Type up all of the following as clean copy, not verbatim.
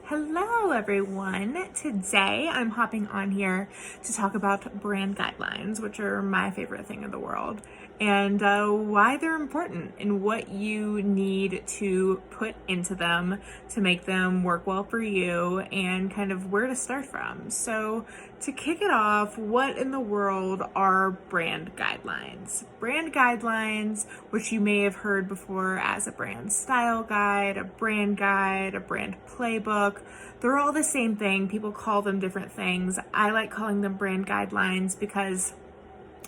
Hello everyone. Today I'm hopping on here to talk about brand guidelines, which are my favorite thing in the world, and why they're important and what you need to put into them to make them work well for you and kind of where to start from. So to kick it off, what in the world are brand guidelines? Brand guidelines, which you may have heard before as a brand style guide, a brand playbook, they're all the same thing. People call them different things. I like calling them brand guidelines because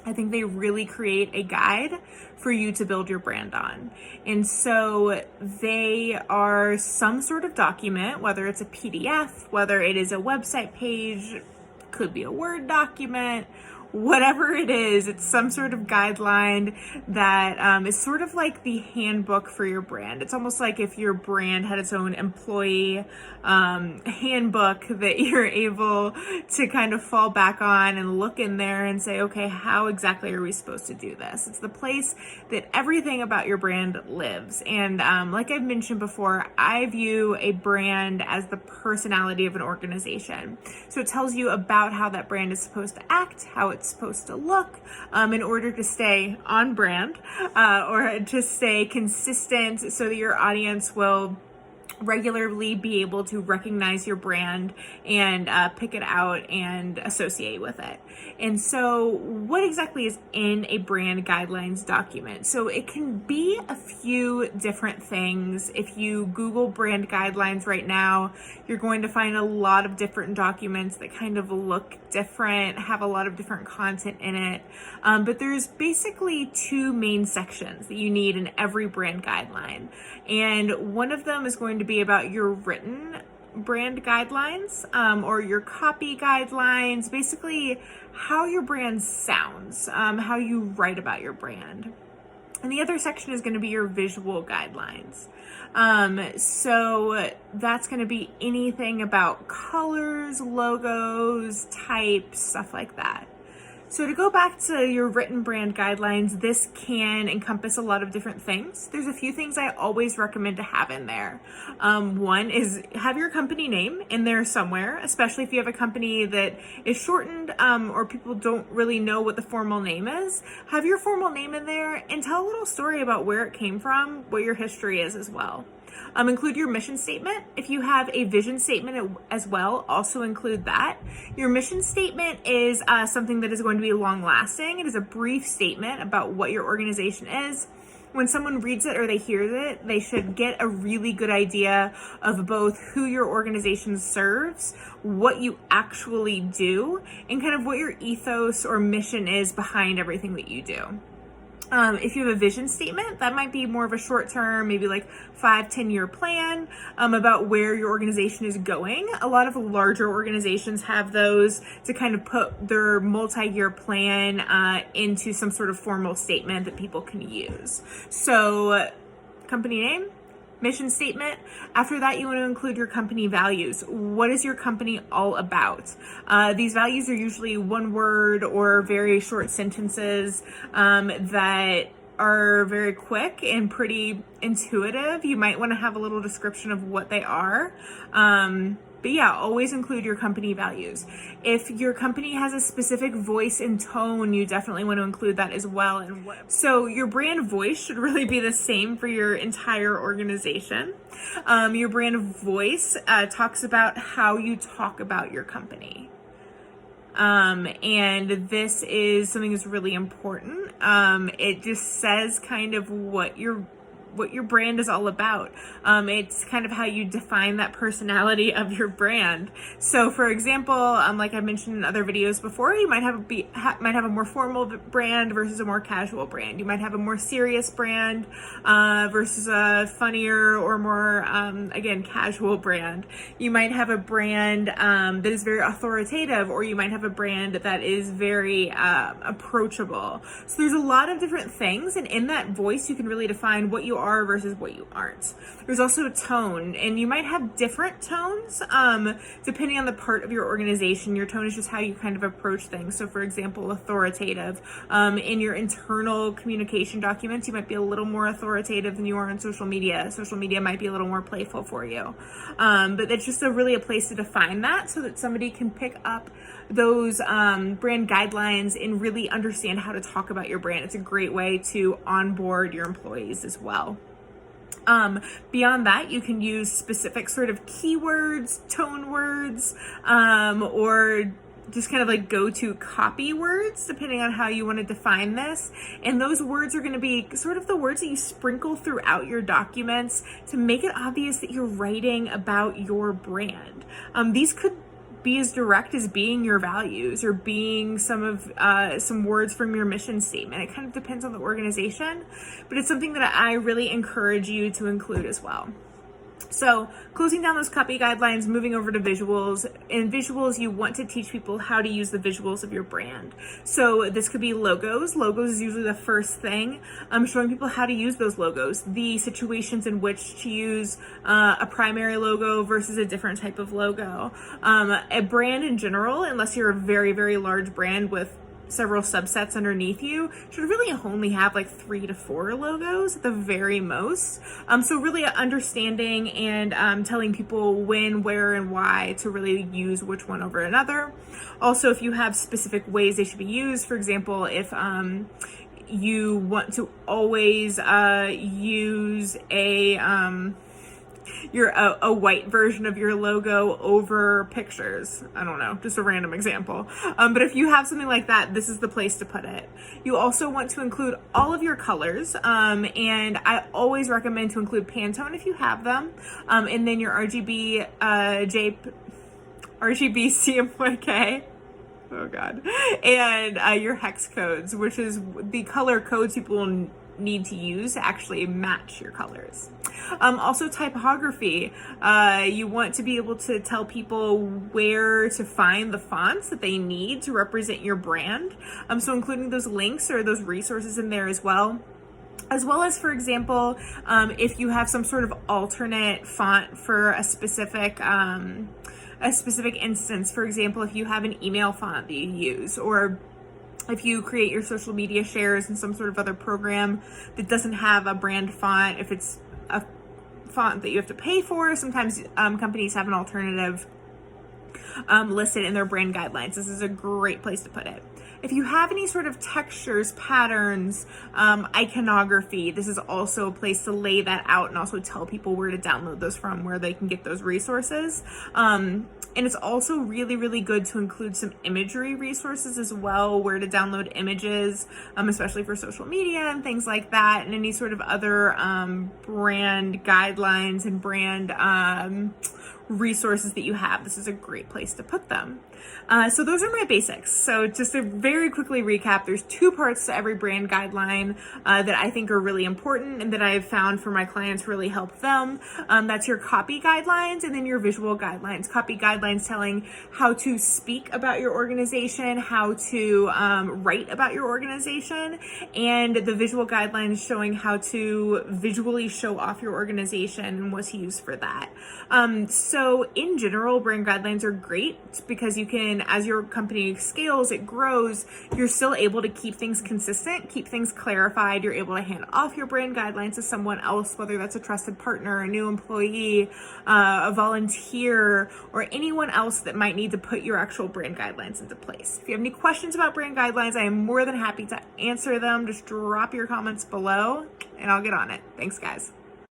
I think they really create a guide for you to build your brand on. And so they are some sort of document, whether it's a PDF, whether it is a website page, could be a Word document, whatever it is, it's some sort of guideline that is sort of like the handbook for your brand. It's almost like if your brand had its own employee handbook that you're able to kind of fall back on and look in there and say, okay, how exactly are we supposed to do this? It's the place that everything about your brand lives. And like I've mentioned before, I view a brand as the personality of an organization. So it tells you about how that brand is supposed to act, how it's supposed to look in order to stay on brand or to stay consistent so that your audience will regularly be able to recognize your brand and pick it out and associate with it. And so what exactly is in a brand guidelines document? So it can be a few different things. If you Google brand guidelines right now, you're going to find a lot of different documents that kind of look different, have a lot of different content in it. But there's basically two main sections that you need in every brand guideline. And one of them is going to be about your written brand guidelines or your copy guidelines, basically how your brand sounds, how you write about your brand. And the other section is going to be your visual guidelines. So that's going to be anything about colors, logos, types, stuff like that. So to go back to your written brand guidelines, this can encompass a lot of different things. There's a few things I always recommend to have in there. One is have your company name in there somewhere, especially if you have a company that is shortened or people don't really know what the formal name is. Have your formal name in there and tell a little story about where it came from, what your history is as well. Include your mission statement. If you have a vision statement as well, also include that. Your mission statement is something that is going to be long lasting. It is a brief statement about what your organization is. When someone reads it or they hear it, they should get a really good idea of both who your organization serves, what you actually do, and kind of what your ethos or mission is behind everything that you do. If you have a vision statement, that might be more of a short term, maybe like 5-10 year plan about where your organization is going. A lot of larger organizations have those to kind of put their multi-year plan into some sort of formal statement that people can use. So company name, mission statement. After that, you want to include your company values. What is your company all about? These values are usually one word or very short sentences that are very quick and pretty intuitive. You might want to have a little description of what they are. But yeah, always include your company values. If your company has a specific voice and tone, you definitely want to include that as well. So your brand voice should really be the same for your entire organization. Your brand voice talks about how you talk about your company. And this is something that's really important. It just says kind of what your brand is all about. It's kind of how you define that personality of your brand. So for example, like I mentioned in other videos before, you might have a more formal brand versus a more casual brand. You might have a more serious brand versus a funnier or more, again, casual brand. You might have a brand that is very authoritative, or you might have a brand that is very approachable. So there's a lot of different things, and in that voice, you can really define what you are versus what you aren't. There's also tone, and you might have different tones depending on the part of your organization. Your tone is just how you kind of approach things. So for example, authoritative. In your internal communication documents, you might be a little more authoritative than you are on social media. Social media might be a little more playful for you. But it's just really a place to define that so that somebody can pick up those brand guidelines and really understand how to talk about your brand. It's a great way to onboard your employees as well. Beyond that, you can use specific sort of keywords, tone words, or just kind of like go-to copy words, depending on how you want to define this. And those words are going to be sort of the words that you sprinkle throughout your documents to make it obvious that you're writing about your brand. These could be as direct as being your values or being some words from your mission statement. It kind of depends on the organization, but it's something that I really encourage you to include as well. So closing down those copy guidelines, moving over to visuals. In visuals, you want to teach people how to use the visuals of your brand. So this could be logos. Logos is usually the first thing. Showing people how to use those logos, the situations in which to use a primary logo versus a different type of logo. A brand in general, unless you're a very, very large brand with several subsets underneath you, should really only have like 3 to 4 logos at the very most. So really understanding and telling people when, where, and why to really use which one over another. Also, if you have specific ways they should be used, for example, if you want to always use a white version of your logo over pictures. I don't know, just a random example. But if you have something like that, this is the place to put it. You also want to include all of your colors, and I always recommend to include Pantone if you have them, and then your RGB, RGB CMYK. Oh God. And your hex codes, which is the color codes people will need to use to actually match your colors. Also typography. You want to be able to tell people where to find the fonts that they need to represent your brand. So including those links or those resources in there as well. As well as, for example, if you have some sort of alternate font for a specific instance. For example, if you have an email font that you use, or if you create your social media shares in some sort of other program that doesn't have a brand font, if it's a font that you have to pay for, sometimes companies have an alternative listed in their brand guidelines. This is a great place to put it. If you have any sort of textures, patterns, iconography, this is also a place to lay that out and also tell people where to download those from, where they can get those resources. And it's also really, really good to include some imagery resources as well, where to download images, especially for social media and things like that, and any sort of other brand guidelines and brand resources that you have. This is a great place to put them. So those are my basics. So just to very quickly recap, there's 2 parts to every brand guideline that I think are really important and that I've found for my clients really help them. That's your copy guidelines and then your visual guidelines. Copy guidelines telling how to speak about your organization, how to write about your organization, and the visual guidelines showing how to visually show off your organization and what to use for that. So in general, brand guidelines are great because you can, as your company scales, it grows, you're still able to keep things consistent, keep things clarified. You're able to hand off your brand guidelines to someone else, whether that's a trusted partner, a new employee, a volunteer, or anyone else that might need to put your actual brand guidelines into place. If you have any questions about brand guidelines, I am more than happy to answer them. Just drop your comments below and I'll get on it. Thanks, guys.